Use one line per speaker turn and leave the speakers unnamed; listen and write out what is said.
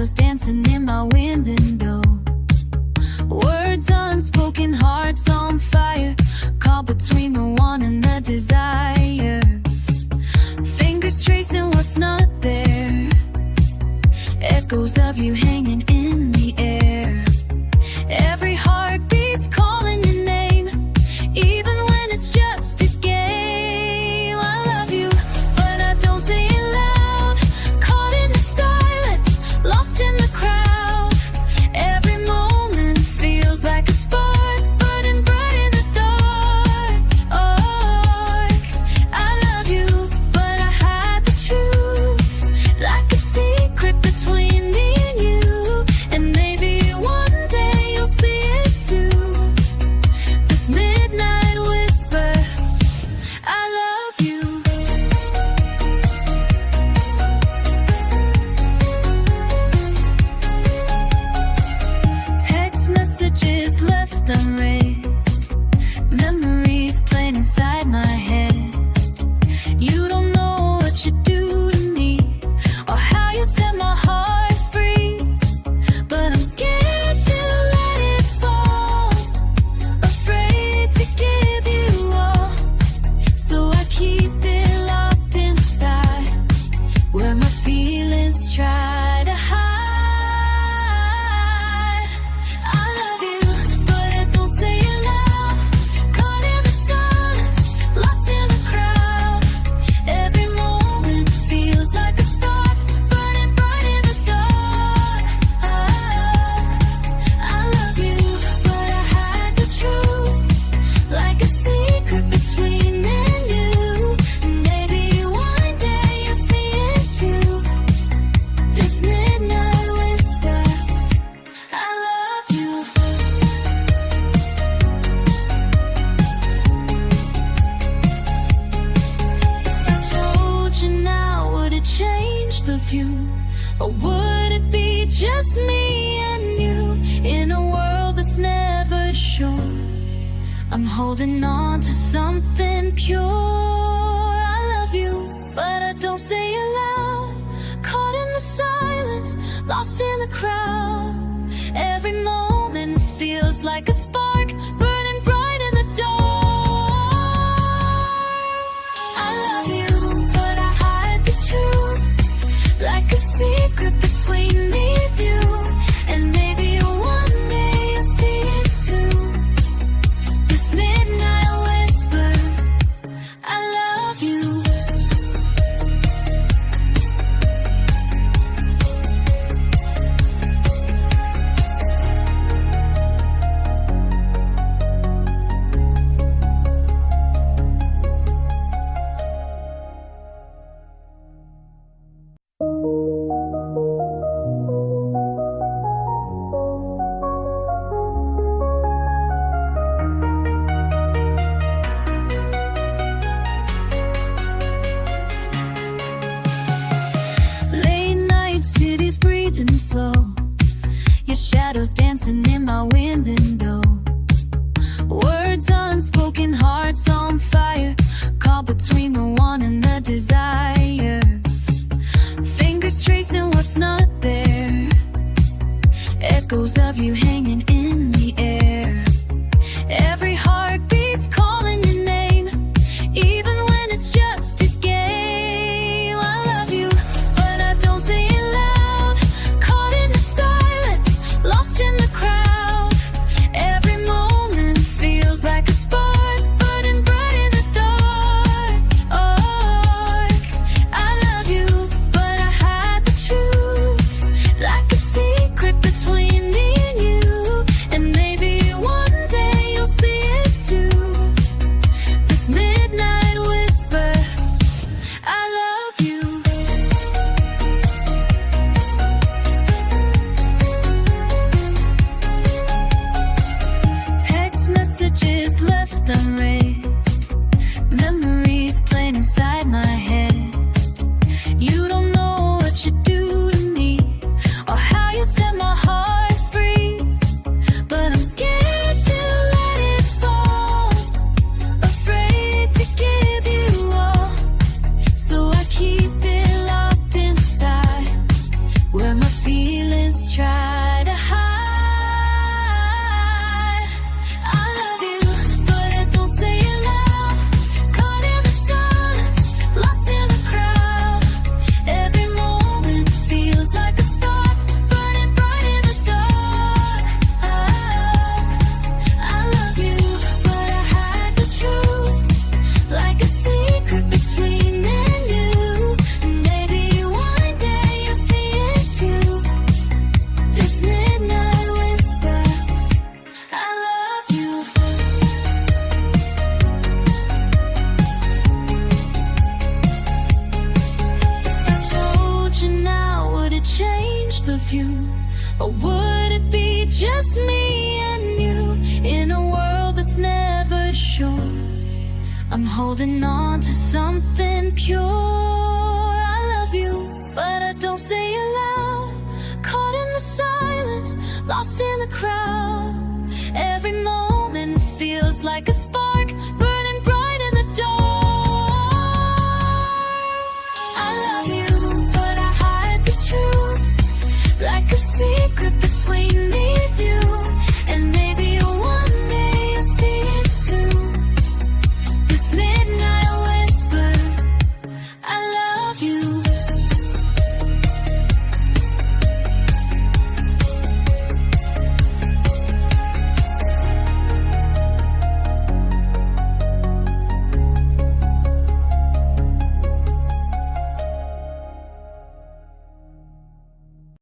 shadows dancing in my window. Words unspoken, hearts on fire, caught between the want and the desire. Fingers tracing what's not there, echoes of you hanging in the air. Every heartbeat's calling your name, even when it's just a game. I love you, but I don't say it loud, caught in the silence, lost in the crowd. Every moment feels like a spark, burning bright in the dark. I love you, but I hide the truth, like a secret between me and you. And maybe one day you'll see it too, this midnight whisper, I love you. Text messages left unread, memories playing inside my head. You don't know what you do to me, or how you set my heart free, but I'm scared to let it fall, afraid to give you all. So I keep it locked inside, where my feelings try to hide. I love you, but I don't say it loud, caught in the silence, lost in the crowd. Every moment feels like a spark, burning bright in the dark. I love you, but I hide the truth, like a secret between me and you. And maybe one day you'll see it too, this midnight whisper, I love you. If I told you now, would it change the view? Or would it be just me and you, in a world that's never sure? I'm holding on to something pure. I love you, but I don't say it loud, caught in the silence, lost in the crowd. Every moment feels like a spark, burning bright in the dark. I love you, but I hide the truth, like a secret between me and you. And maybe one day you'll see it too, this midnight whisper, I love you. Late night cities breathing slow, your shadows dancing in my window. Words unspoken, hearts on fire, caught between the want and the desire. Fingers tracing what's not there, echoes of you hanging in the air. Every heartbeat's calling your name, even when it's just a game. I love you, but I don't say it loud, caught in the silence, lost in the crowd. Every moment feels like a spark, burning bright in the dark. I love you, but I hide the truth, like a secret between me and you. I'm holding on to something pure. I love you, but I don't say it loud.